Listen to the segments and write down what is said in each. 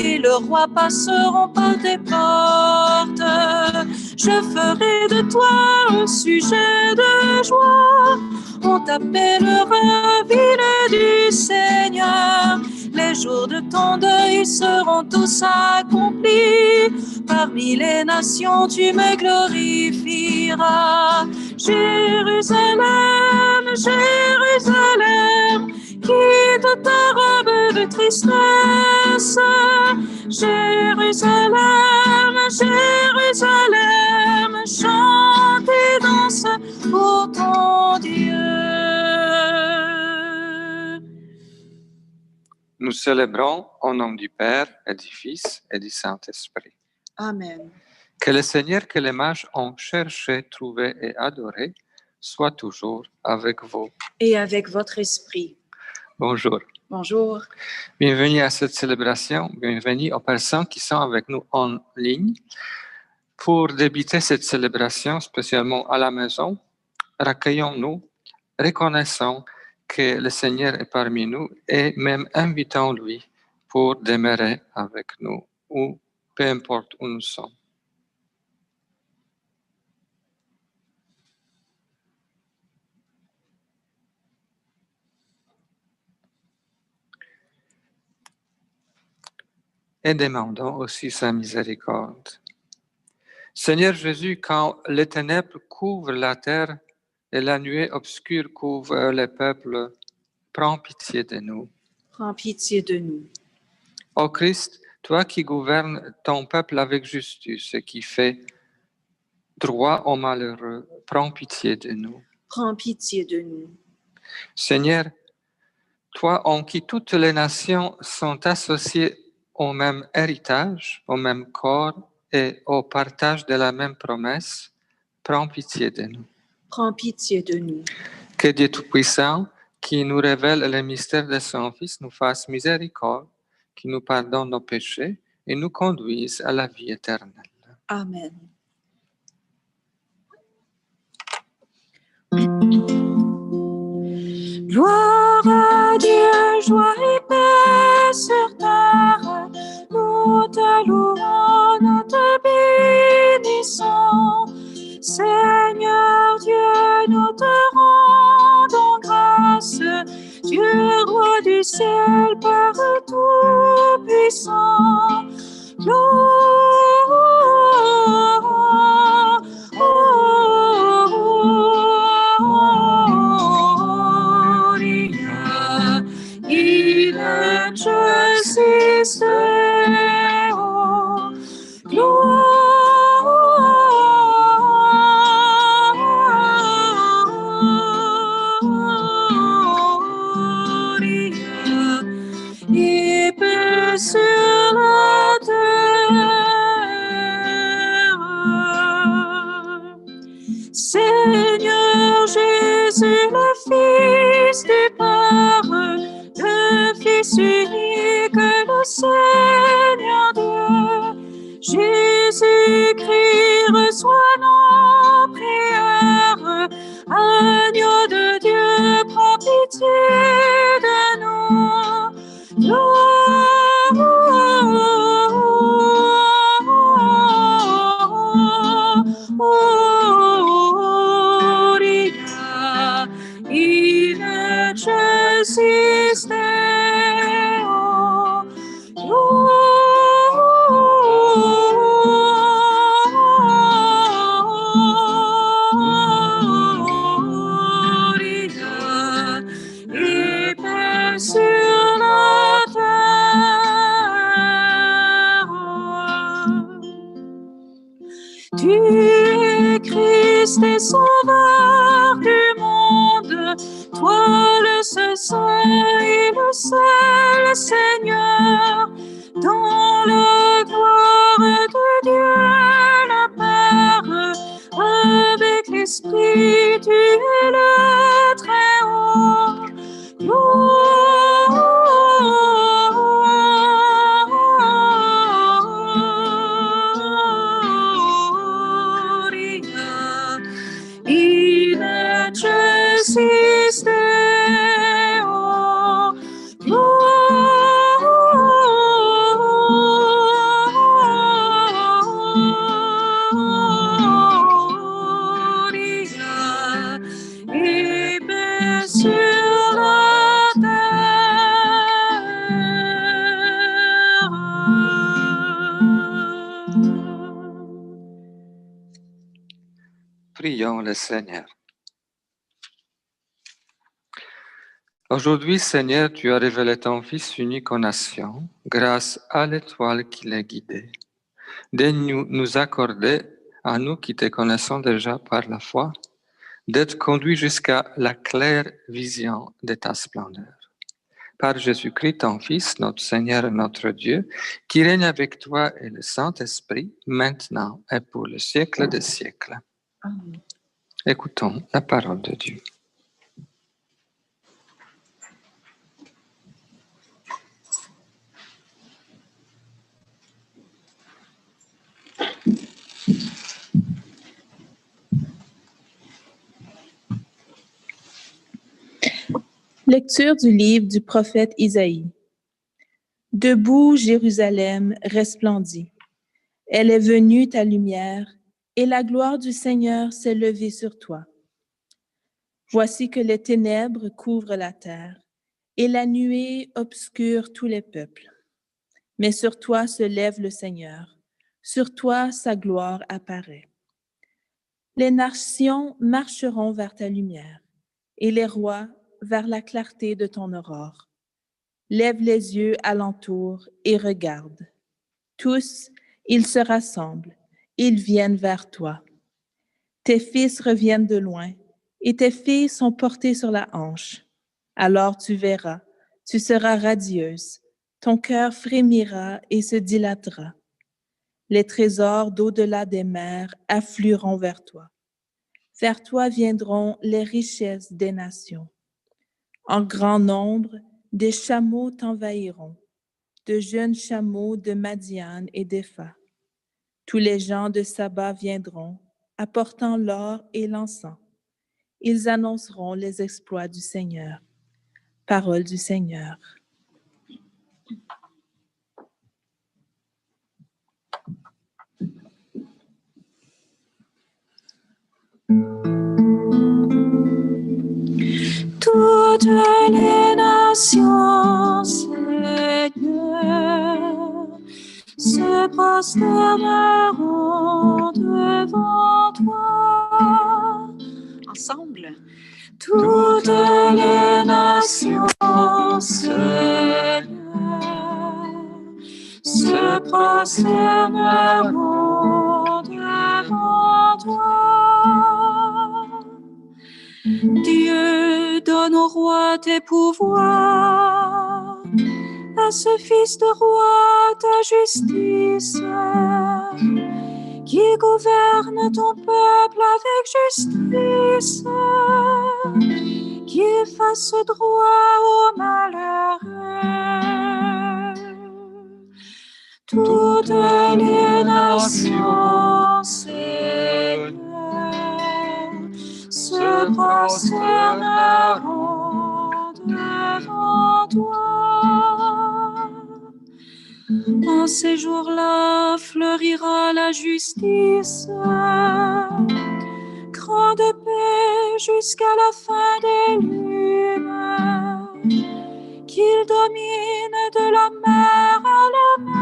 et le roi passeront par tes portes. Je ferai de toi un sujet de joie. On t'appellera ville du Seigneur. Les jours de ton deuil seront tous accomplis. Parmi les nations, tu me glorifieras. Jérusalem, Jérusalem, quitte ta robe de tristesse. Jérusalem, Jérusalem, chante et danse pour ton Dieu. Nous célébrons au nom du Père et du Fils et du Saint-Esprit. Amen. Que le Seigneur que les mages ont cherché, trouvé et adoré soit toujours avec vous. Et avec votre esprit. Bonjour. Bonjour. Bienvenue à cette célébration. Bienvenue aux personnes qui sont avec nous en ligne. Pour débuter cette célébration, spécialement à la maison, recueillons-nous, reconnaissons que le Seigneur est parmi nous et même invitons-lui pour demeurer avec nous, ou peu importe où nous sommes. Et demandons aussi sa miséricorde. Seigneur Jésus, quand les ténèbres couvrent la terre et la nuée obscure couvre les peuples, prends pitié de nous. Prends pitié de nous. Ô Christ, toi qui gouvernes ton peuple avec justice et qui fais droit aux malheureux, prends pitié de nous. Prends pitié de nous. Seigneur, toi en qui toutes les nations sont associées au même héritage, au même corps et au partage de la même promesse, prends pitié de nous. Prends pitié de nous. Que Dieu Tout-Puissant, qui nous révèle le mystère de son Fils, nous fasse miséricorde, qui nous pardonne nos péchés et nous conduise à la vie éternelle. Amen. Gloire à Dieu, joie et paix sur terre. Nous te louons, nous te bénissons. Seigneur Dieu, nous te rendons grâce. Dieu, roi du ciel, Père tout-puissant. Gloria in excelsis Deo. Gloria et paix sur la terre. Seigneur Jésus, le Fils du Père, le Fils unique, le Seigneur Dieu, Jésus-Christ, reçois nos prières. Agneau de Dieu, prends pitié de nous. Gloria in excelsis Deo. Gloria et paix sur la terre. Tu es Christ et Sauveur du monde, toi le seul Saint et le seul Seigneur, dans la gloire de Dieu le Père, avec l'Esprit tu es le Très-Haut. Gloria in excelsis Deo. Gloria Prions le Seigneur. Aujourd'hui, Seigneur, tu as révélé ton Fils unique aux nations, grâce à l'étoile qui l'a guidé. Daigne nous accorder, à nous qui te connaissons déjà par la foi, d'être conduits jusqu'à la claire vision de ta splendeur. Par Jésus-Christ, ton Fils, notre Seigneur et notre Dieu, qui règne avec toi et le Saint-Esprit, maintenant et pour le siècle des siècles. Amen. Écoutons la parole de Dieu. Lecture du livre du prophète Isaïe. Debout, Jérusalem resplendit. Elle est venue ta lumière, et la gloire du Seigneur s'est levée sur toi. Voici que les ténèbres couvrent la terre, et la nuée obscure tous les peuples. Mais sur toi se lève le Seigneur, sur toi sa gloire apparaît. Les nations marcheront vers ta lumière, et les rois vers la clarté de ton aurore. Lève les yeux alentour et regarde. Tous, ils se rassemblent, ils viennent vers toi. Tes fils reviennent de loin, et tes filles sont portées sur la hanche. Alors tu verras, tu seras radieuse, ton cœur frémira et se dilatera. Les trésors d'au-delà des mers afflueront vers toi. Vers toi viendront les richesses des nations. En grand nombre, des chameaux t'envahiront, de jeunes chameaux de Madian et d'Épha. Tous les gens de Saba viendront, apportant l'or et l'encens. Ils annonceront les exploits du Seigneur. Parole du Seigneur. Toutes les nations, Seigneur, se prosterneront devant toi. Ensemble. Toutes les nations, Seigneur, se prosterneront devant toi. Dieu, donne au roi tes pouvoirs, à ce fils de roi ta justice, qui gouverne ton peuple avec justice, qu'il fasse droit aux malheureux. Toutes les nations, Seigneur, se prosterneront devant toi. En ces jours-là fleurira la justice, grande paix jusqu'à la fin des lunes, qu'il domine de la mer à la mer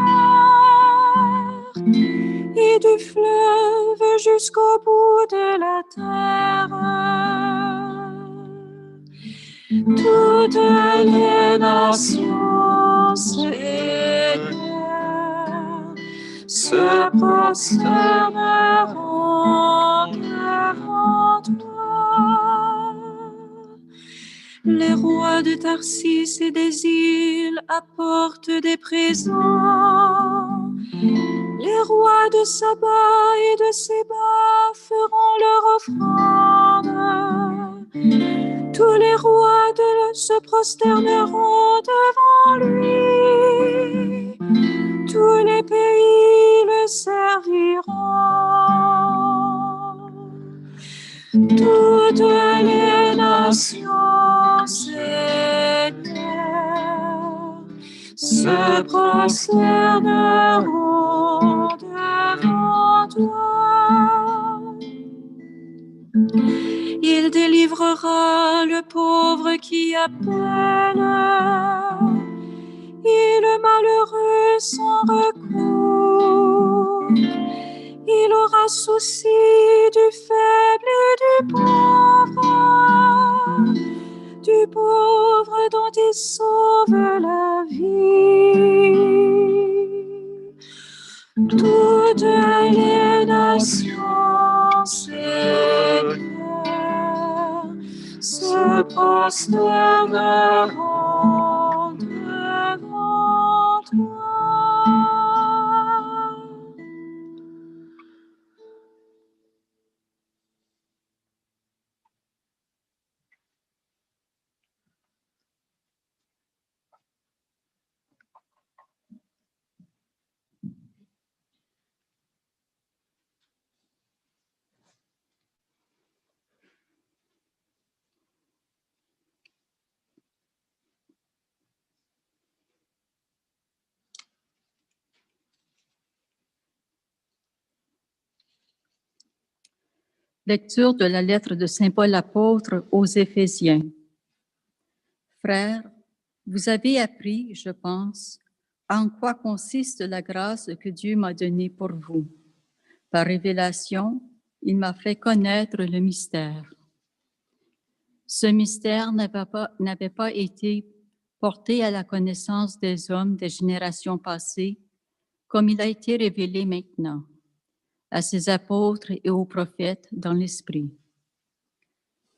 et du fleuve jusqu'au bout de la terre. Toutes les nations, Seigneur, se prosterneront devant toi. Les rois de Tarsis et des îles apportent des présents. Les rois de Saba et de Séba feront leur offrande. Tous les rois se prosterneront devant lui. Tous les pays le serviront. Toutes les nations, Seigneur, se prosterneront devant toi. Il délivrera le pauvre qui appelle, et le malheureux sans recours. Il aura souci du faible toutes les nations, Seigneur, se prosterneront devant toi. Lecture de la lettre de Saint Paul apôtre aux Éphésiens. Frères, vous avez appris, je pense, en quoi consiste la grâce que Dieu m'a donnée pour vous. Par révélation, il m'a fait connaître le mystère. Ce mystère n'avait pas été porté à la connaissance des hommes des générations passées, comme il a été révélé maintenant à ses apôtres et aux prophètes dans l'Esprit.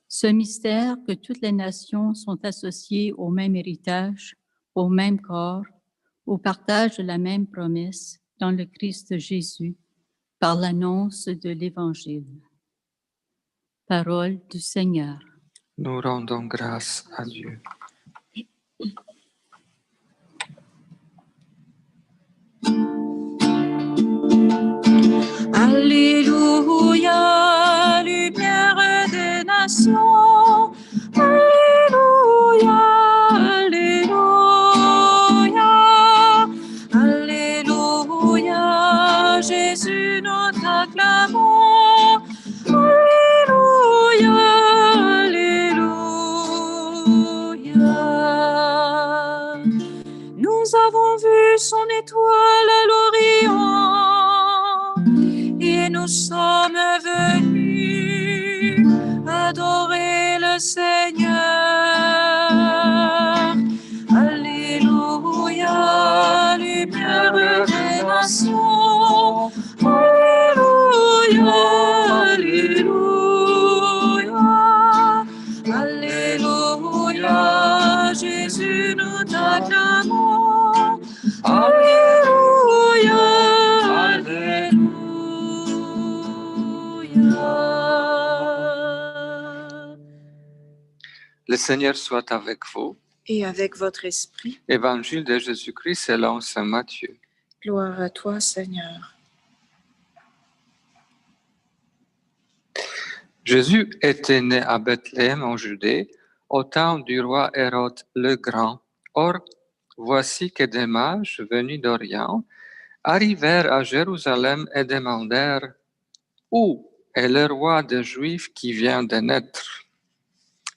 Ce mystère que toutes les nations sont associées au même héritage, au même corps, au partage de la même promesse dans le Christ Jésus, par l'annonce de l'Évangile. Parole du Seigneur. Nous rendons grâce à Dieu. Alléluia, lumière des nations. Alléluia, alléluia, alléluia, Jésus nous t'acclamons. Alléluia, alléluia. Nous avons vu son étoile à l'Orient et nous sommes venus adorer le Seigneur. Alléluia, lumière des nations. Alléluia, alléluia, alléluia, Jésus nous t'acclamons. Alléluia, alléluia. Le Seigneur soit avec vous. Et avec votre esprit, Évangile de Jésus-Christ selon saint Matthieu. gloire à toi, Seigneur. Jésus était né à Bethléem en Judée, au temps du roi Hérode le Grand. Or, voici que des mages venus d'Orient arrivèrent à Jérusalem et demandèrent « Où est le roi des Juifs qui vient de naître?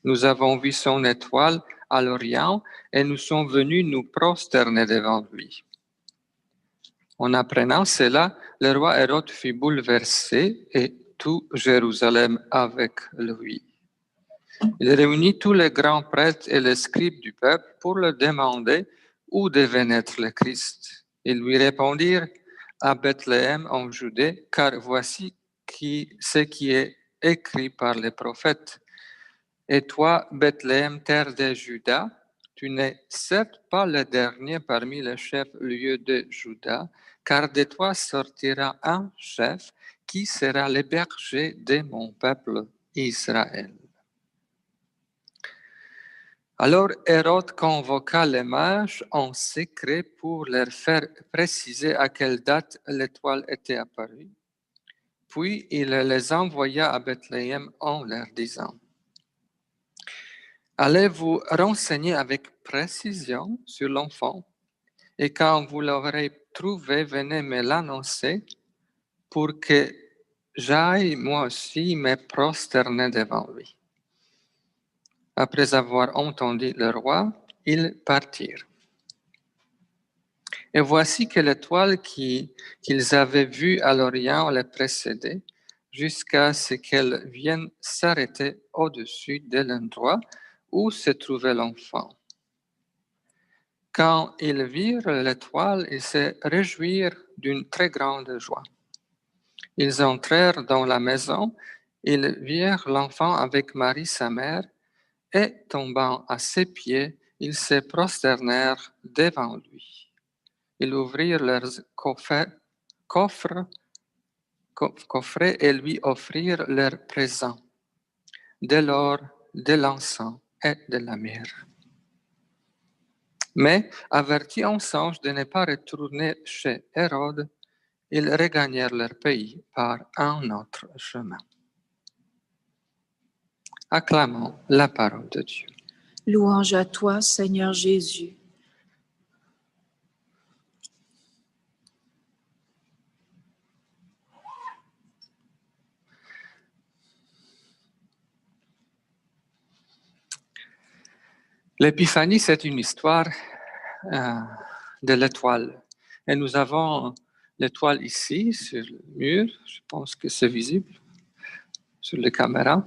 Nous avons vu son étoile à l'Orient et nous sommes venus nous prosterner devant lui. » En apprenant cela, le roi Hérode fut bouleversé et tout Jérusalem avec lui. Il réunit tous les grands prêtres et les scribes du peuple pour leur demander où devait naître le Christ. Ils lui répondirent à Bethléem en Judée, car voici ce qui est écrit par les prophètes. Et toi, Bethléem, terre de Juda, tu n'es certes pas le dernier parmi les chefs-lieux de Juda, car de toi sortira un chef qui sera le berger de mon peuple Israël. Alors Hérode convoqua les mages en secret pour leur faire préciser à quelle date l'étoile était apparue. Puis il les envoya à Bethléem en leur disant: Allez vous renseigner avec précision sur l'enfant, et quand vous l'aurez trouvé, venez me l'annoncer pour que j'aille moi aussi me prosterner devant lui. Après avoir entendu le roi, ils partirent. Et voici que l'étoile qu'ils avaient vue à l'Orient les précédait, jusqu'à ce qu'elle vienne s'arrêter au-dessus de l'endroit où se trouvait l'enfant. Quand ils virent l'étoile, ils se réjouirent d'une très grande joie. Ils entrèrent dans la maison, ils virent l'enfant avec Marie sa mère, et tombant à ses pieds, ils se prosternèrent devant lui. Ils ouvrirent leurs coffrets et lui offrirent leurs présents, de l'or, de l'encens et de la myrrhe. Mais, avertis en songe de ne pas retourner chez Hérode, ils regagnèrent leur pays par un autre chemin. Acclamons la parole de Dieu. Louange à toi, Seigneur Jésus. L'épiphanie, c'est une histoire de l'étoile. Et nous avons l'étoile ici, sur le mur. Je pense que c'est visible sur les caméras.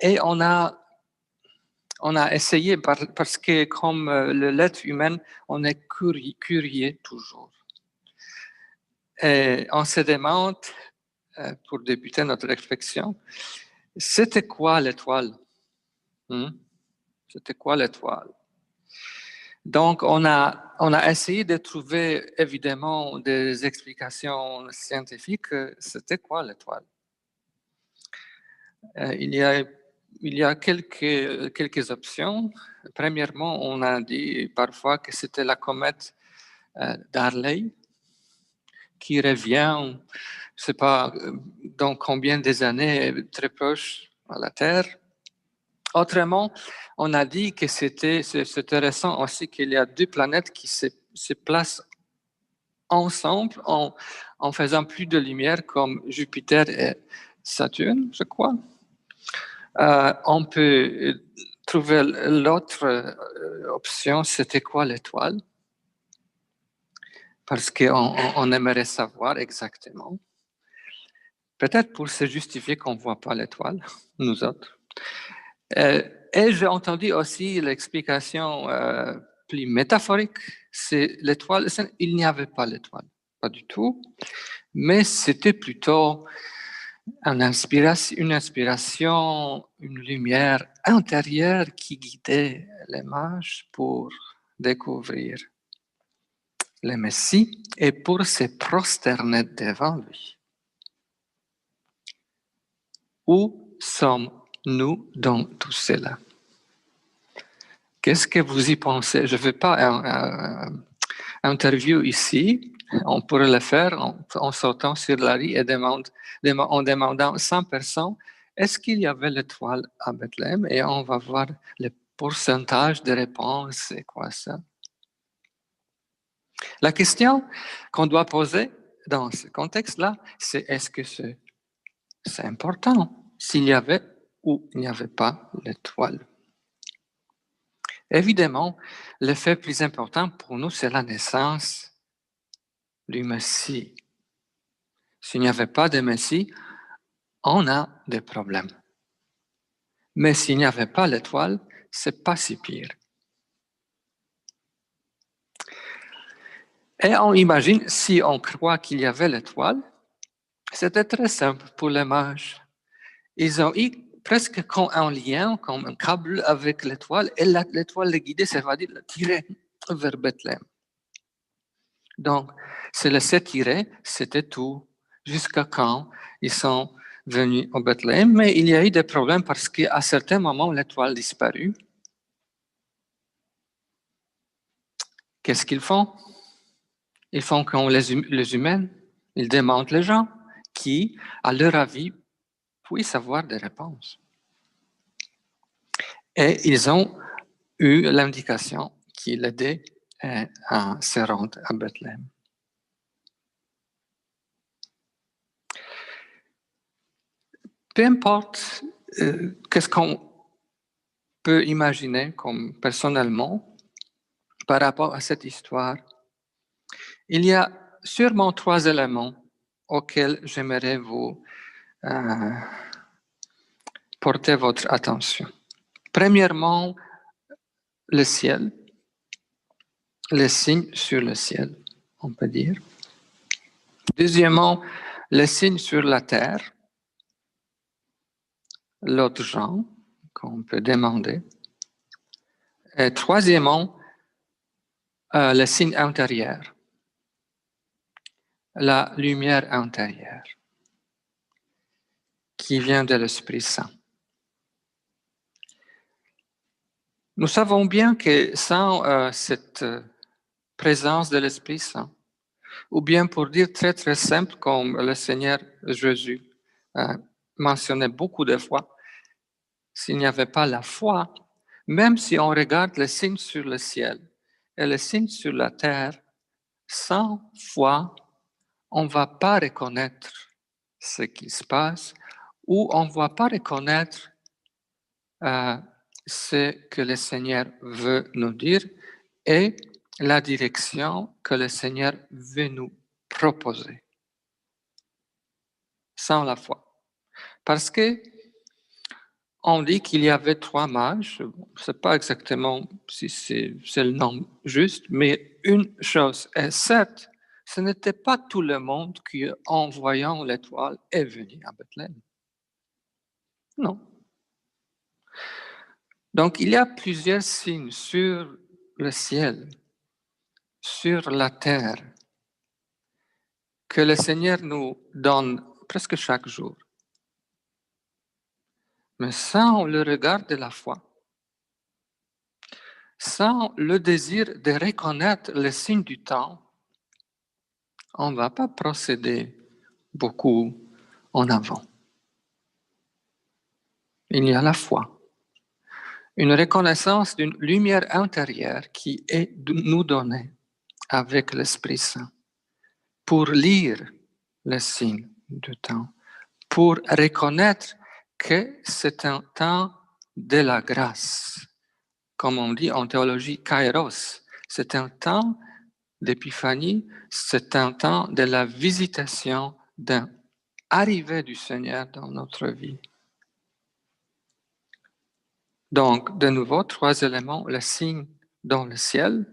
Et on a essayé, parce que comme l'être humain, on est curieux toujours. Et on se demande, pour débuter notre réflexion, c'était quoi l'étoile? C'était quoi l'étoile? Donc, on a essayé de trouver évidemment des explications scientifiques. C'était quoi l'étoile? Il y a quelques options. Premièrement, on a dit parfois que c'était la comète d'Harley qui revient, je ne sais pas dans combien des années, très proche à la Terre. Autrement, on a dit que c'est intéressant aussi qu'il y a deux planètes qui se placent ensemble en faisant plus de lumière comme Jupiter et Saturne, je crois. On peut trouver l'autre option, c'était quoi l'étoile? Parce qu'on aimerait savoir exactement. Peut-être pour se justifier qu'on ne voit pas l'étoile, nous autres. Et j'ai entendu aussi l'explication plus métaphorique, c'est l'étoile. Il n'y avait pas l'étoile, pas du tout, mais c'était plutôt une inspiration, une lumière intérieure qui guidait les mages pour découvrir le Messie et pour se prosterner devant lui. Où sommes-nous dans tout cela? Qu'est-ce que vous y pensez? Je ne fais pas une interview ici. On pourrait le faire en sautant sur la rue et en demandant 100 personnes, est-ce qu'il y avait l'étoile à Bethléem? Et on va voir le pourcentage de réponses, c'est quoi ça? La question qu'on doit poser dans ce contexte-là, c'est est-ce que c'est important s'il y avait ou il n'y avait pas l'étoile? Évidemment, le fait plus important pour nous, c'est la naissance du Messie. S'il n'y avait pas de Messie, on a des problèmes. Mais s'il n'y avait pas l'étoile, c'est pas si pire. Et on imagine, si on croit qu'il y avait l'étoile, c'était très simple pour les mages. Ils ont eu presque comme un lien, comme un câble avec l'étoile, et l'étoile les guidait, c'est-à-dire la tirer vers Bethléem. Donc, se laisser tirer, c'était tout, jusqu'à quand ils sont venus au Bethléem. Mais il y a eu des problèmes parce qu'à certains moments, l'étoile disparut. Qu'est-ce qu'ils font? Ils font comme les humains. Ils demandent les gens qui, à leur avis, puissent avoir des réponses. Et ils ont eu l'indication qui l'aidait à se rendre à Bethléem. Peu importe qu'est-ce qu'on peut imaginer comme personnellement par rapport à cette histoire, il y a sûrement 3 éléments auxquels j'aimerais vous porter votre attention. Premièrement, le ciel, les signes sur le ciel, on peut dire. Deuxièmement, les signes sur la terre, l'autre genre qu'on peut demander. Et troisièmement, le signe intérieur, la lumière intérieure qui vient de l'Esprit Saint. Nous savons bien que sans cette présence de l'Esprit Saint, ou bien pour dire très très simple, comme le Seigneur Jésus mentionnait beaucoup de fois, s'il n'y avait pas la foi, même si on regarde les signes sur le ciel et les signes sur la terre, sans foi, on ne va pas reconnaître ce qui se passe ou on ne va pas reconnaître ce que le Seigneur veut nous dire et la direction que le Seigneur veut nous proposer. Sans la foi. Parce que on dit qu'il y avait 3 mages, je ne sais pas exactement si c'est le nom juste, mais une chose est certes, ce n'était pas tout le monde qui, en voyant l'étoile, est venu à Bethléem. Non. Donc, il y a plusieurs signes sur le ciel, sur la terre, que le Seigneur nous donne presque chaque jour. Mais sans le regard de la foi, sans le désir de reconnaître les signes du temps, on ne va pas procéder beaucoup en avant. Il y a la foi, une reconnaissance d'une lumière intérieure qui est nous donnée avec l'Esprit Saint pour lire les signes du temps, pour reconnaître que c'est un temps de la grâce. Comme on dit en théologie, kairos, c'est un temps d'épiphanie, c'est un temps de la visitation d'un arrivée du Seigneur dans notre vie. Donc, de nouveau, 3 éléments, le signe dans le ciel,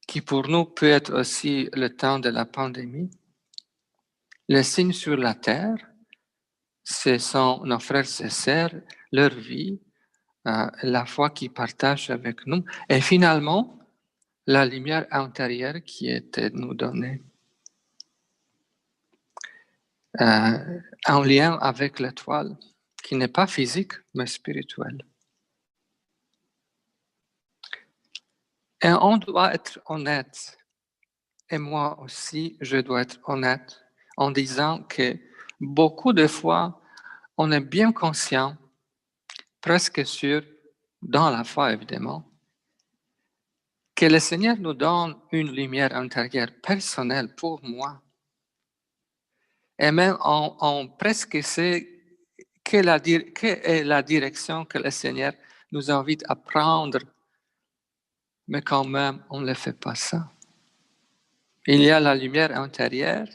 qui pour nous peut être aussi le temps de la pandémie, le signe sur la terre, ce sont nos frères et sœurs, leur vie, la foi qu'ils partagent avec nous, et finalement, la lumière intérieure qui était nous donnée. En lien avec l'étoile, qui n'est pas physique, mais spirituelle. Et on doit être honnête, et moi aussi, je dois être honnête, en disant que beaucoup de fois, on est bien conscient, presque sûr, dans la foi évidemment, que le Seigneur nous donne une lumière intérieure personnelle pour moi. Et même on presque sait quelle est la direction que le Seigneur nous invite à prendre, mais quand même, on ne le fait pas ça. Il y a la lumière intérieure,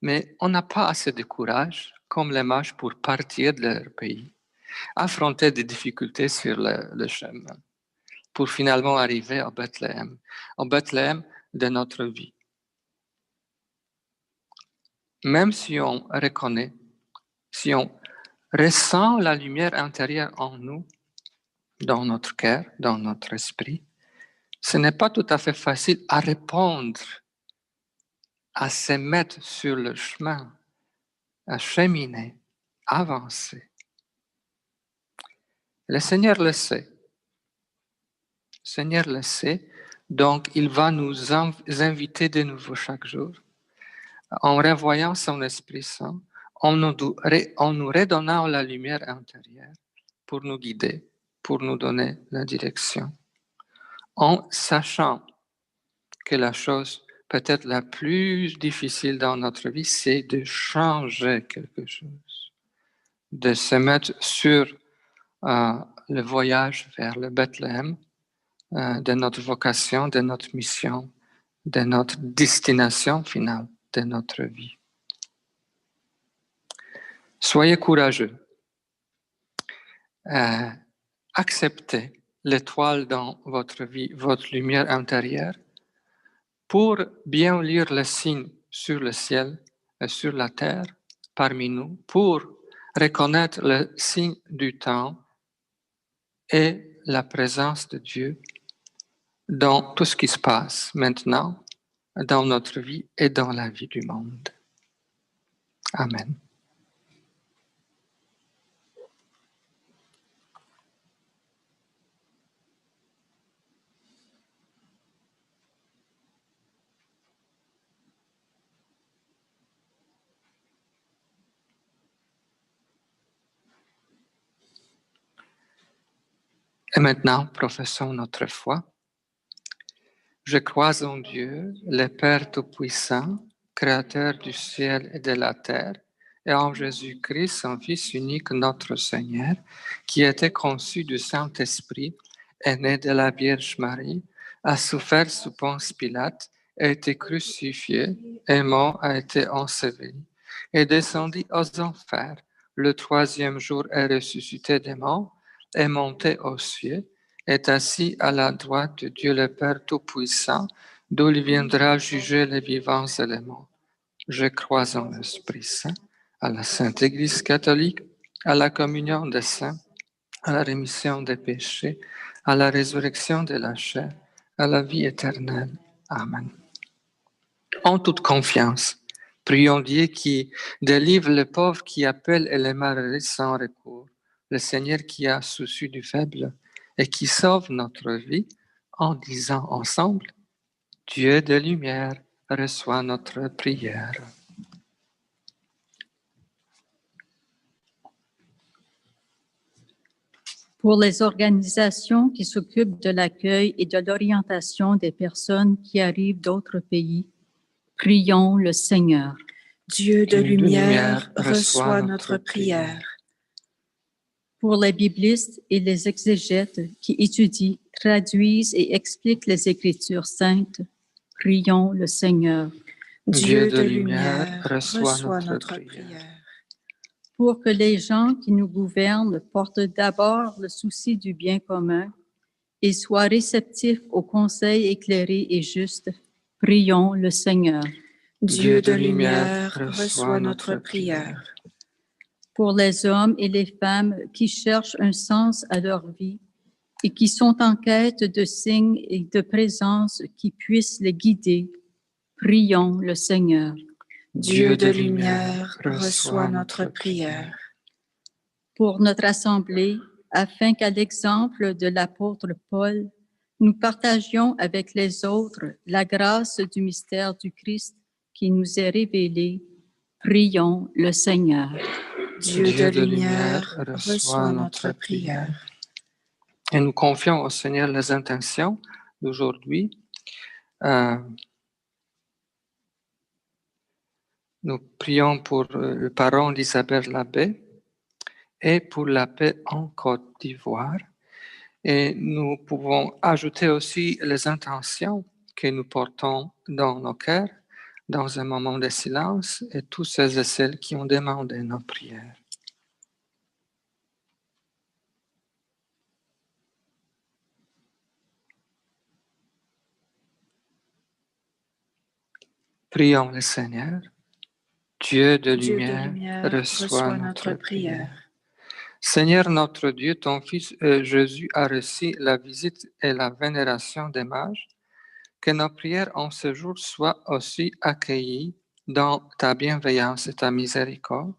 mais on n'a pas assez de courage, comme les mages, pour partir de leur pays, affronter des difficultés sur le chemin, pour finalement arriver à Bethléem de notre vie. Même si on reconnaît, si on ressent la lumière intérieure en nous, dans notre cœur, dans notre esprit, ce n'est pas tout à fait facile à répondre, à se mettre sur le chemin, à cheminer, avancer. Le Seigneur le sait. Le Seigneur le sait, donc il va nous inviter de nouveau chaque jour, en revoyant son Esprit Saint, en nous redonnant la lumière intérieure pour nous guider, pour nous donner la direction, en sachant que la chose peut-être la plus difficile dans notre vie, c'est de changer quelque chose, de se mettre sur le voyage vers le Bethléem, de notre vocation, de notre mission, de notre destination finale de notre vie. Soyez courageux. Acceptez l'étoile dans votre vie, votre lumière intérieure, pour bien lire les signes sur le ciel sur la terre parmi nous pour reconnaître le signe du temps et la présence de Dieu dans tout ce qui se passe maintenant, dans notre vie et dans la vie du monde. Amen. Et maintenant, professons notre foi. Je crois en Dieu, le Père Tout-Puissant, Créateur du ciel et de la terre, et en Jésus-Christ, son Fils unique, notre Seigneur, qui était conçu du Saint-Esprit, est né de la Vierge Marie, a souffert sous Ponce Pilate, a été crucifié, est mort, a été enseveli, est descendu aux enfers. Le troisième jour est ressuscité des morts, est monté aux cieux, est assis à la droite de Dieu le Père Tout-Puissant, d'où il viendra juger les vivants et les morts. Je crois en l'Esprit Saint, à la Sainte Église catholique, à la communion des saints, à la rémission des péchés, à la résurrection de la chair, à la vie éternelle. Amen. En toute confiance, prions Dieu qui délivre le pauvre qui appelle et les malheureux sans recours, le Seigneur qui a souci du faible et qui sauve notre vie en disant ensemble, Dieu de lumière, reçoit notre prière. Pour les organisations qui s'occupent de l'accueil et de l'orientation des personnes qui arrivent d'autres pays, prions le Seigneur. Dieu de lumière, reçois notre prière. Pour les biblistes et les exégètes qui étudient, traduisent et expliquent les Écritures saintes, prions le Seigneur. Dieu de lumière, reçois notre prière. Pour que les gens qui nous gouvernent portent d'abord le souci du bien commun et soient réceptifs aux conseils éclairés et justes, prions le Seigneur. Dieu de lumière, reçois notre prière. Pour les hommes et les femmes qui cherchent un sens à leur vie et qui sont en quête de signes et de présence qui puissent les guider, prions le Seigneur. Dieu de lumière, reçois notre prière. Pour notre Assemblée, afin qu'à l'exemple de l'apôtre Paul, nous partagions avec les autres la grâce du mystère du Christ qui nous est révélé, prions le Seigneur. Dieu de lumière, reçois notre prière. Et nous confions au Seigneur les intentions d'aujourd'hui. Nous prions pour le parent d'Isabelle Labbé et pour la paix en Côte d'Ivoire. Et nous pouvons ajouter aussi les intentions que nous portons dans nos cœurs, dans un moment de silence, et tous ceux et celles qui ont demandé nos prières. Prions le Seigneur. Dieu de lumière, reçois notre prière. Seigneur notre Dieu, ton Fils Jésus a reçu la visite et la vénération des mages. Que nos prières en ce jour soient aussi accueillies dans ta bienveillance et ta miséricorde.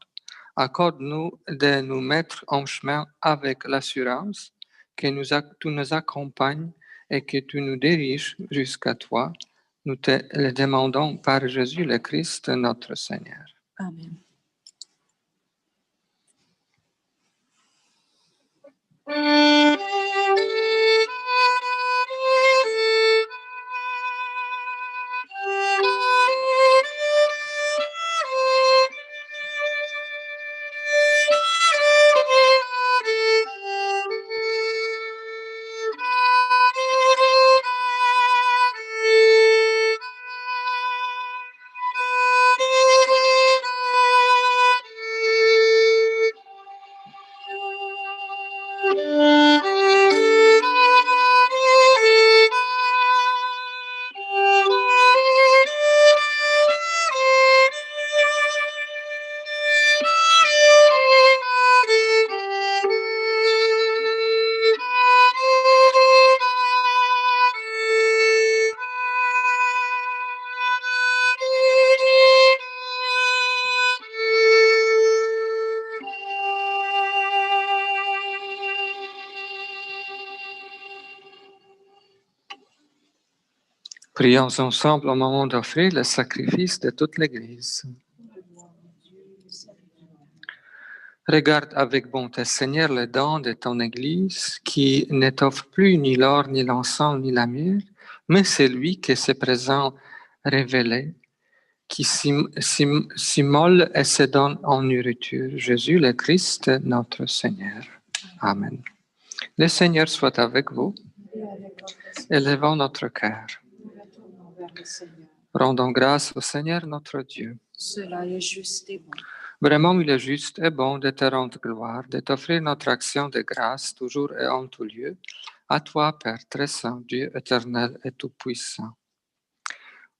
Accorde-nous de nous mettre en chemin avec l'assurance que tu nous accompagnes et que tu nous diriges jusqu'à toi. Nous te le demandons par Jésus le Christ, notre Seigneur. Amen. Prions ensemble au moment d'offrir le sacrifice de toute l'Église. Regarde avec bonté, Seigneur, le don de ton Église qui ne t'offre plus ni l'or, ni l'encens, ni la myrrhe, mais c'est lui qui se présente révélé, qui s'immole et se donne en nourriture. Jésus le Christ, notre Seigneur. Amen. Le Seigneur soit avec vous. Élevons notre cœur. Rendons grâce au Seigneur notre Dieu. Cela est juste et bon. Vraiment, il est juste et bon de te rendre gloire, de t'offrir notre action de grâce, toujours et en tout lieu, à toi, Père très saint, Dieu éternel et tout-puissant.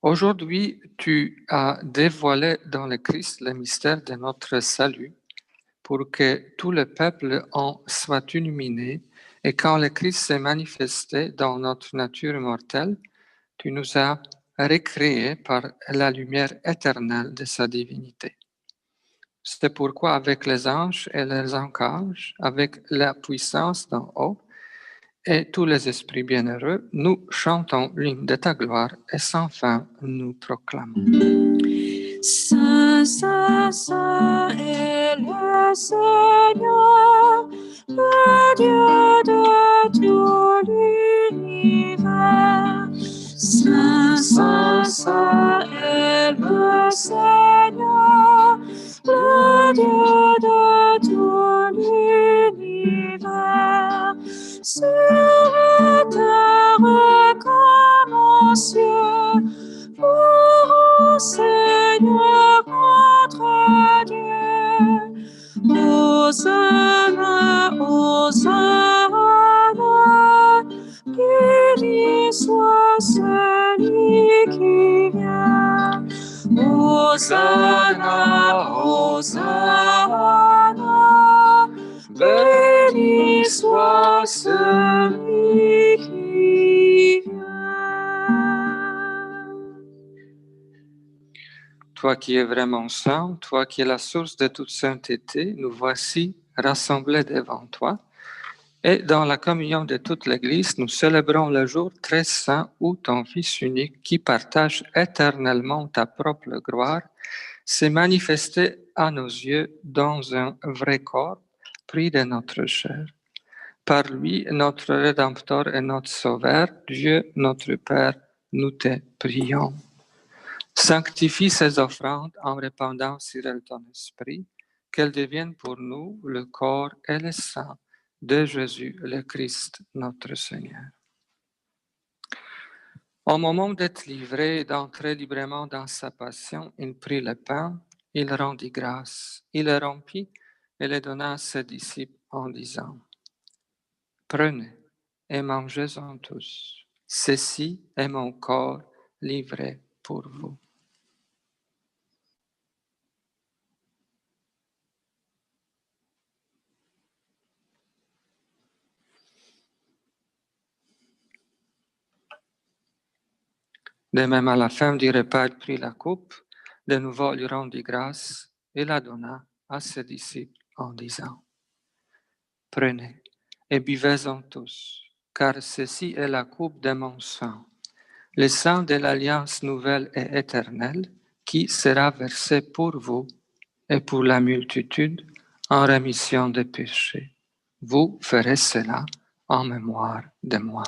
Aujourd'hui, tu as dévoilé dans le Christ le mystère de notre salut, pour que tout le peuple en soit illuminé, et quand le Christ s'est manifesté dans notre nature mortelle, tu nous as recréés par la lumière éternelle de sa divinité. C'est pourquoi avec les anges et les anges, avec la puissance d'en haut et tous les esprits bienheureux, nous chantons l'hymne de ta gloire et sans fin nous proclamons. Saint, Saint, Saint est le Seigneur, le Dieu de tout l'univers. Saint, Saint, Saint est le Seigneur, le Dieu de tout l'univers. Sur la terre comme aux cieux, pour Seigneur notre Dieu. Hosanna, Hosanna, béni soit celui qui vient. Hosanna, Hosanna, béni soit celui qui vient. Toi qui es vraiment saint, toi qui es la source de toute sainteté, nous voici rassemblés devant toi. Et dans la communion de toute l'Église, nous célébrons le jour très saint où ton Fils unique, qui partage éternellement ta propre gloire, s'est manifesté à nos yeux dans un vrai corps, pris de notre chair. Par lui, notre Rédempteur et notre Sauveur, Dieu notre Père, nous te prions. Sanctifie ces offrandes en répandant sur elles ton esprit, qu'elles deviennent pour nous le corps et le sang de Jésus le Christ, notre Seigneur. Au moment d'être livré et d'entrer librement dans sa passion, il prit le pain, il rendit grâce, il le rompit et le donna à ses disciples en disant: Prenez et mangez-en tous. Ceci est mon corps livré pour vous. De même, à la fin du repas, il prit la coupe, de nouveau lui rendit grâce et la donna à ses disciples en disant: Prenez et buvez-en tous, car ceci est la coupe de mon sang, le sang de l'alliance nouvelle et éternelle, qui sera versé pour vous et pour la multitude en rémission des péchés. Vous ferez cela en mémoire de moi.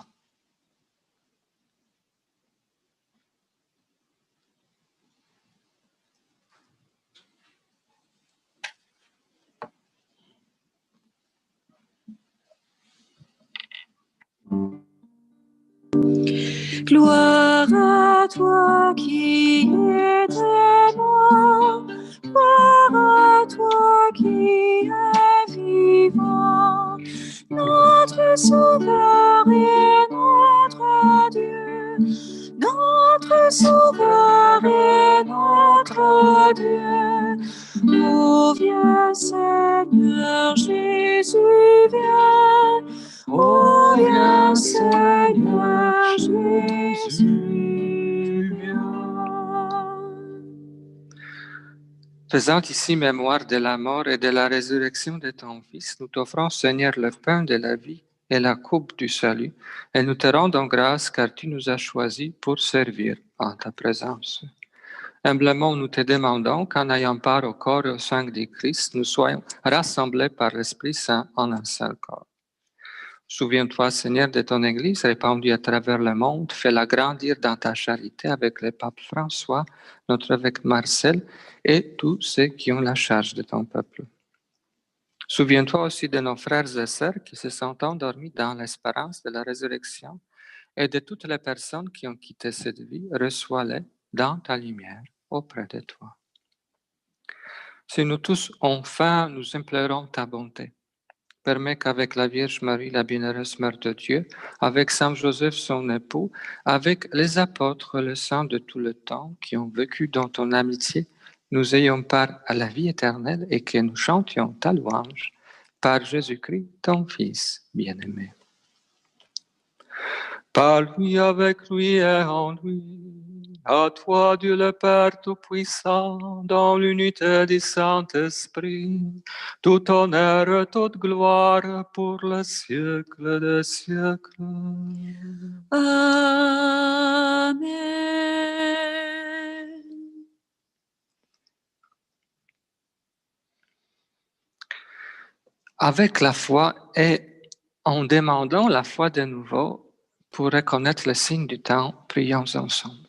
Gloire à toi qui étais mort, gloire à toi qui es vivant, notre Sauveur et notre Dieu, notre Sauveur et notre Dieu. Oh, viens Seigneur Jésus, viens. Oh, viens Seigneur Jésus, viens. Faisant ici mémoire de la mort et de la résurrection de ton Fils, nous t'offrons, Seigneur, le pain de la vie et la coupe du salut, et nous te rendons grâce car tu nous as choisis pour servir en ta présence. Humblement, nous te demandons qu'en ayant part au corps et au sang du Christ, nous soyons rassemblés par l'Esprit Saint en un seul corps. Souviens-toi, Seigneur, de ton Église répandue à travers le monde, fais-la grandir dans ta charité avec le pape François, notre évêque Marcel et tous ceux qui ont la charge de ton peuple. Souviens-toi aussi de nos frères et sœurs qui se sont endormis dans l'espérance de la résurrection et de toutes les personnes qui ont quitté cette vie, reçois-les dans ta lumière auprès de toi. Si nous tous, enfin, nous implorons ta bonté, permets qu'avec la Vierge Marie, la bienheureuse Mère de Dieu, avec Saint Joseph, son époux, avec les apôtres, les saints de tout le temps qui ont vécu dans ton amitié, nous ayons part à la vie éternelle et que nous chantions ta louange par Jésus-Christ, ton Fils bien-aimé. Par lui, avec lui et en lui, à toi, Dieu le Père Tout-Puissant, dans l'unité du Saint-Esprit, tout honneur, toute gloire pour le siècle des siècles. Amen. Avec la foi et en demandant la foi de nouveau pour reconnaître le signe du temps, prions ensemble.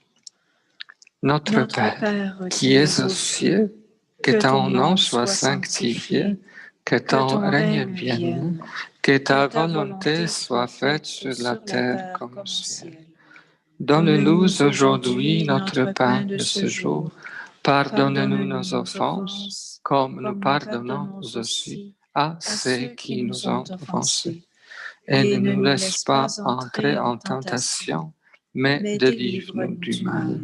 Notre Père, qui es aux cieux, que ton nom soit sanctifié, que ton règne vienne, que ta volonté soit faite sur la terre comme au ciel. Donne-nous aujourd'hui notre pain de ce jour. Pardonne-nous nos offenses, comme nous pardonnons aussi à ceux qui nous ont offensés. Et ne nous laisse pas entrer en tentation, mais délivre-nous du mal.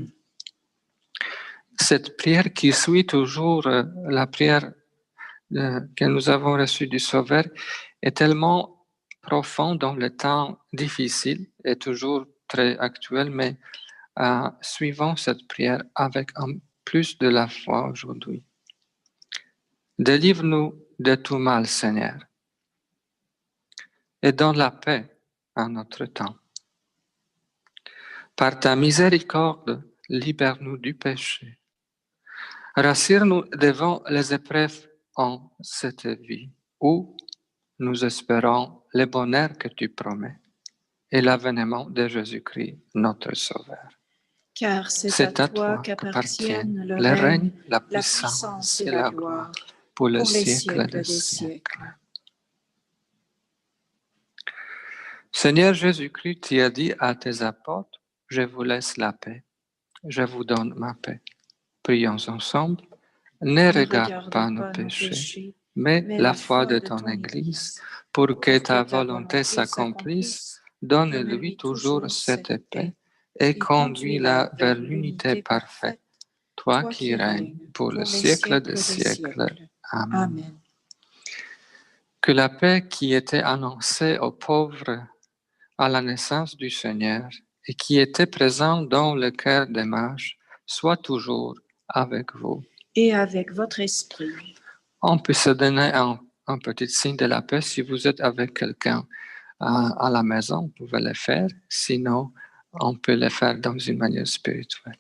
Cette prière qui suit toujours la prière que nous avons reçue du Sauveur est tellement profonde dans le temps difficile et toujours très actuelle, mais suivons cette prière avec plus de la foi aujourd'hui. Délivre-nous de tout mal, Seigneur, et donne la paix à notre temps. Par ta miséricorde, libère-nous du péché. Rassure-nous devant les épreuves en cette vie, où nous espérons le bonheur que tu promets et l'avènement de Jésus-Christ, notre Sauveur. Car c'est à toi qu'appartiennent le règne, la puissance et la gloire pour le les siècle des siècles. siècles. Seigneur Jésus-Christ, tu as dit à tes apôtres, je vous laisse la paix, je vous donne ma paix. Prions ensemble. Ne regarde pas nos péchés, mais la foi de ton Église, pour que ta volonté s'accomplisse. Donne-lui toujours cette paix et conduis-la vers l'unité parfaite, toi qui règnes pour le siècle des siècles. Amen. Que la paix qui était annoncée aux pauvres à la naissance du Seigneur et qui était présente dans le cœur des mages soit toujours avec vous. Et avec votre esprit. On peut se donner un petit signe de la paix si vous êtes avec quelqu'un à la maison, vous pouvez le faire. Sinon, on peut le faire dans une manière spirituelle.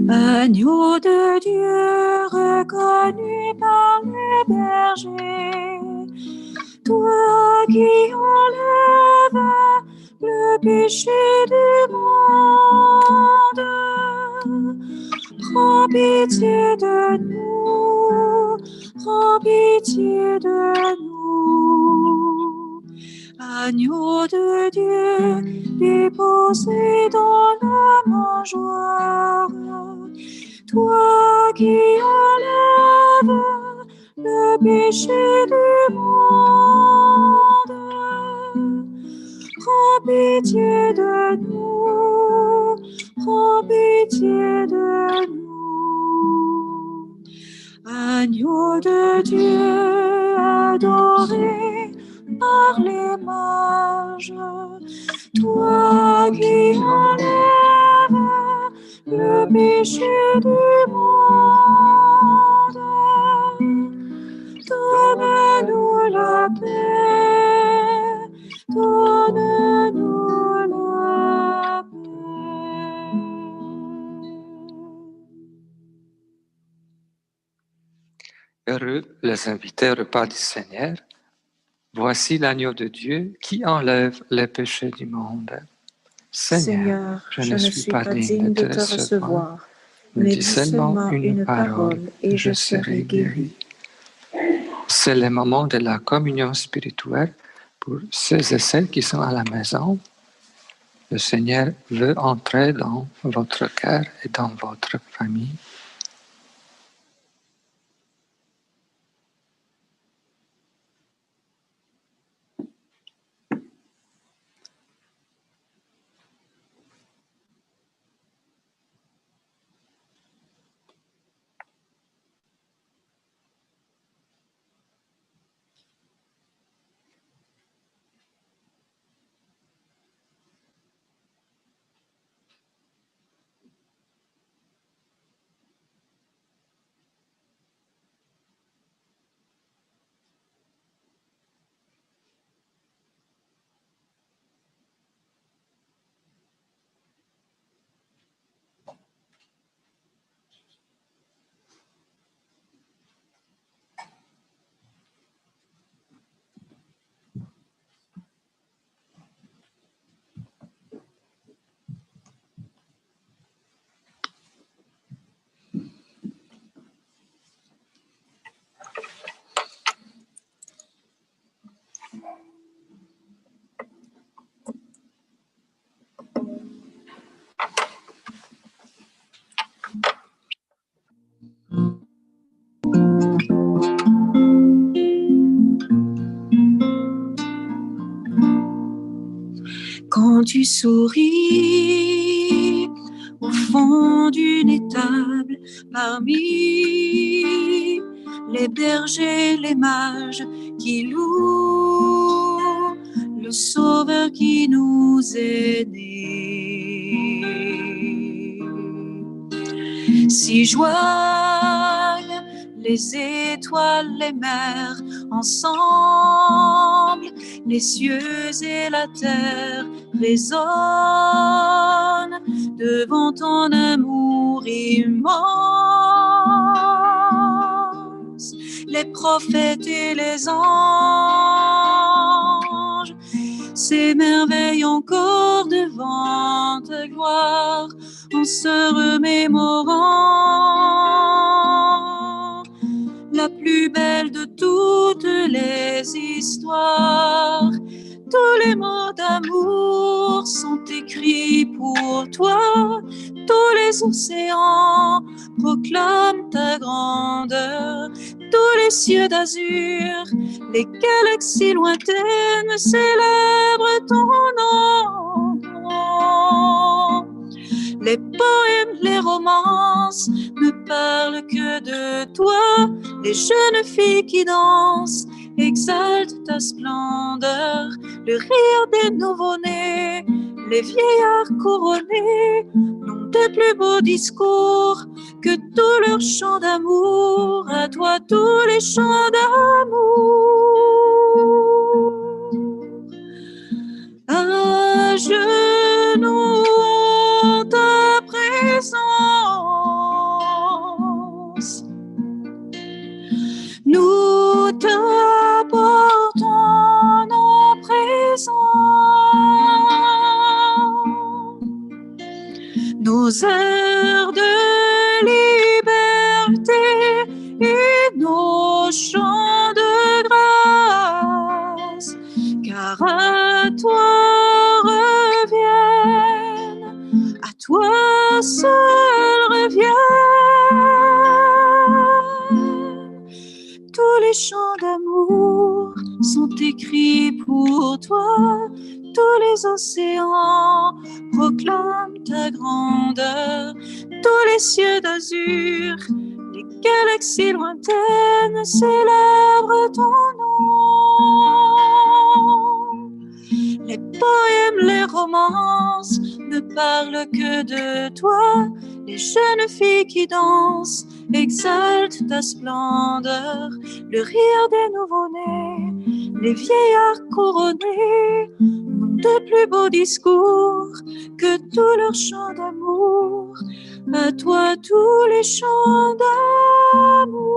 Agneau de Dieu reconnu par les bergers, toi qui enlèves le péché du monde, prends pitié de nous, prends pitié de nous. Agneau de Dieu, déposé dans la mangeoire, toi qui enlèves le péché du monde, prends pitié de nous, prends pitié de nous. Agneau de Dieu, adoré par les mages, toi qui enlèves le péché du monde. Donne-nous la paix, donne-nous la paix. Heureux les invités au repas du Seigneur. Voici l'agneau de Dieu qui enlève les péchés du monde. Seigneur, je ne suis pas digne de te recevoir, mais dis seulement une parole et je serai guéri. C'est le moment de la communion spirituelle pour ceux et celles qui sont à la maison. Le Seigneur veut entrer dans votre cœur et dans votre famille. Quand tu souris au fond d'une étable parmi les bergers, les mages qui louent le Sauveur qui nous est né. Si joignent les étoiles, les mers ensemble, les cieux et la terre résonnent devant ton amour immense. Les prophètes et les anges s'émerveillent encore devant ta gloire en se remémorant la plus belle de toutes les histoires. Tous les mots d'amour sont écrits pour toi. Tous les océans proclament ta grandeur. Tous les cieux d'azur, les galaxies lointaines célèbrent ton nom. Les poèmes, les romances ne parlent que de toi. Les jeunes filles qui dansent exaltent ta splendeur. Le rire des nouveau-nés, les vieillards couronnés n'ont de plus beaux discours que tous leurs chants d'amour. À toi tous les chants d'amour. À genoux en ta présence, nous t'apportons nos présents, nos airs de liberté et nos chants de grâce, car à toi reviennent, à toi seul reviennent. Tous les chants d'amour sont écrits pour toi. Tous les océans proclament ta grandeur. Tous les cieux d'azur, les galaxies lointaines célèbrent ton nom. Les poèmes, les romances ne parlent que de toi. Les jeunes filles qui dansent exaltent ta splendeur, le rire des nouveau-nés, les vieillards couronnés ont de plus beaux discours que tous leurs chants d'amour. À toi tous les chants d'amour.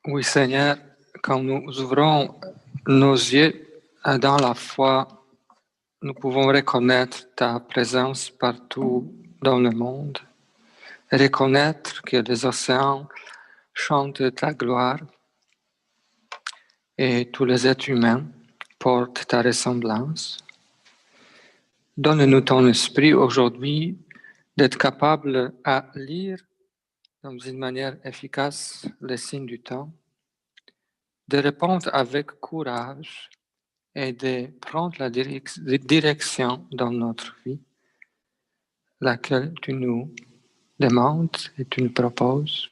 Oui, Seigneur, quand nous ouvrons nos yeux dans la foi, nous pouvons reconnaître ta présence partout dans le monde, reconnaître que les océans chantent ta gloire et tous les êtres humains portent ta ressemblance. Donne-nous ton esprit aujourd'hui d'être capable à lire dans une manière efficace les signes du temps, de répondre avec courage et de prendre la direction dans notre vie, laquelle tu nous demandes et tu nous proposes.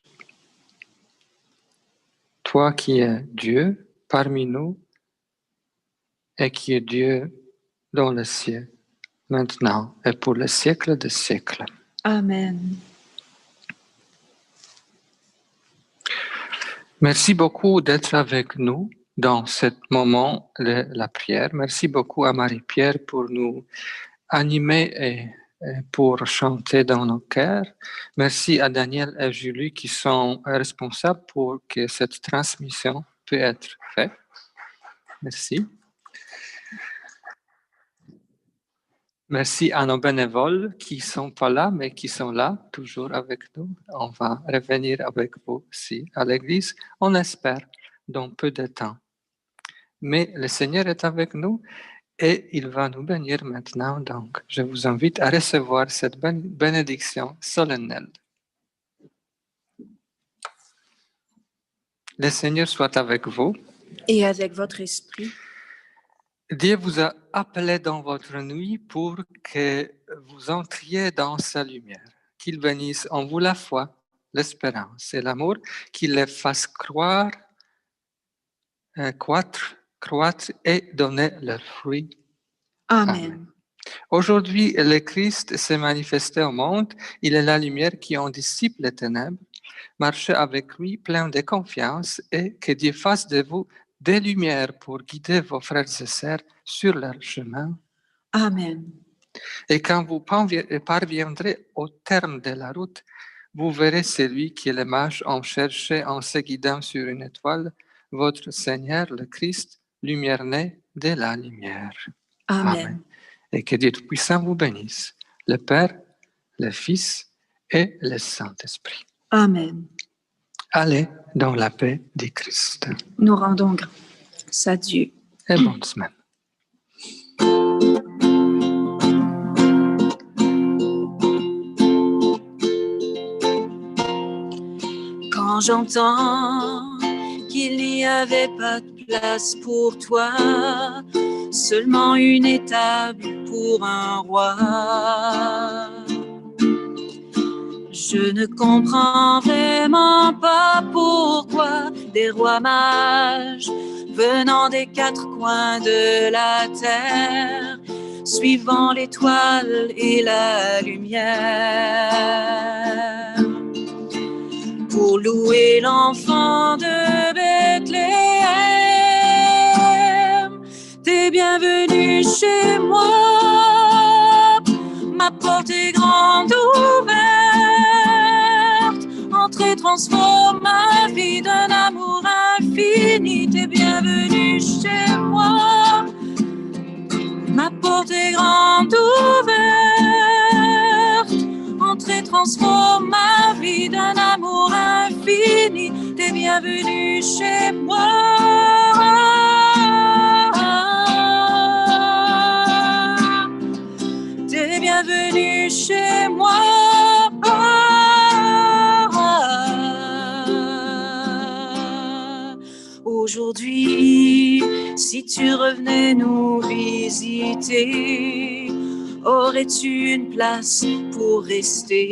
Toi qui es Dieu parmi nous et qui es Dieu dans le ciel, maintenant et pour les siècles des siècles. Amen. Merci beaucoup d'être avec nous dans ce moment de la prière. Merci beaucoup à Marie-Pierre pour nous animer et pour chanter dans nos cœurs. Merci à Daniel et Julie qui sont responsables pour que cette transmission puisse être faite. Merci. Merci à nos bénévoles qui ne sont pas là, mais qui sont là, toujours avec nous. On va revenir avec vous aussi à l'église, on espère, dans peu de temps. Mais le Seigneur est avec nous et il va nous bénir maintenant. Donc, je vous invite à recevoir cette bénédiction solennelle. Le Seigneur soit avec vous. Et avec votre esprit. Dieu vous a appelé dans votre nuit pour que vous entriez dans sa lumière. Qu'il bénisse en vous la foi, l'espérance et l'amour, qu'il les fasse croître et donner leurs fruits. Amen. Aujourd'hui, le Christ s'est manifesté au monde. Il est la lumière qui en dissipe les ténèbres. Marchez avec lui plein de confiance et que Dieu fasse de vous des lumières pour guider vos frères et sœurs sur leur chemin. Amen. Et quand vous parviendrez au terme de la route, vous verrez celui que les mages ont cherché en se guidant sur une étoile, votre Seigneur, le Christ, lumière née de la lumière. Amen. Et que Dieu Tout-Puissant vous bénisse, le Père, le Fils et le Saint-Esprit. Amen. Allez dans la paix du Christ. Nous rendons grâce à Dieu. Et bonne semaine. Quand j'entends qu'il n'y avait pas de place pour toi, seulement une étable pour un roi, je ne comprends vraiment pas pourquoi des rois mages venant des quatre coins de la terre, suivant l'étoile et la lumière, pour louer l'enfant de Bethléem. T'es bienvenue chez moi, ma porte est grande ouverte. Entrez, transforme ma vie d'un amour infini. T'es bienvenue chez moi, ma porte est grande ouverte. Entrez, transforme ma vie d'un amour infini. T'es bienvenue chez moi. T'es bienvenue chez moi. Aujourd'hui, si tu revenais nous visiter, aurais-tu une place pour rester?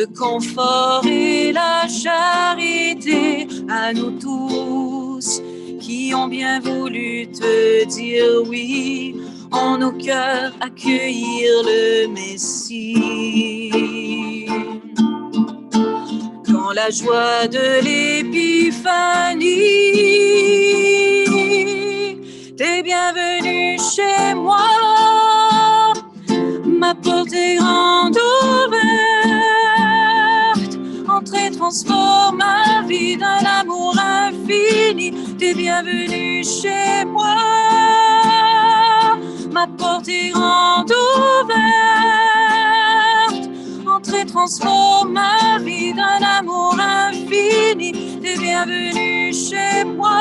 le confort et la charité à nous tous qui ont bien voulu te dire oui, en nos cœurs accueillir le Messie. Dans la joie de l'épiphanie, t'es bienvenue chez moi, ma porte est grande ouverte, entrez, transforme ma vie d'un amour infini, t'es bienvenue chez moi, ma porte est grande ouverte, entrez, transforme ma vie d'un amour infini, t'es bienvenue chez moi.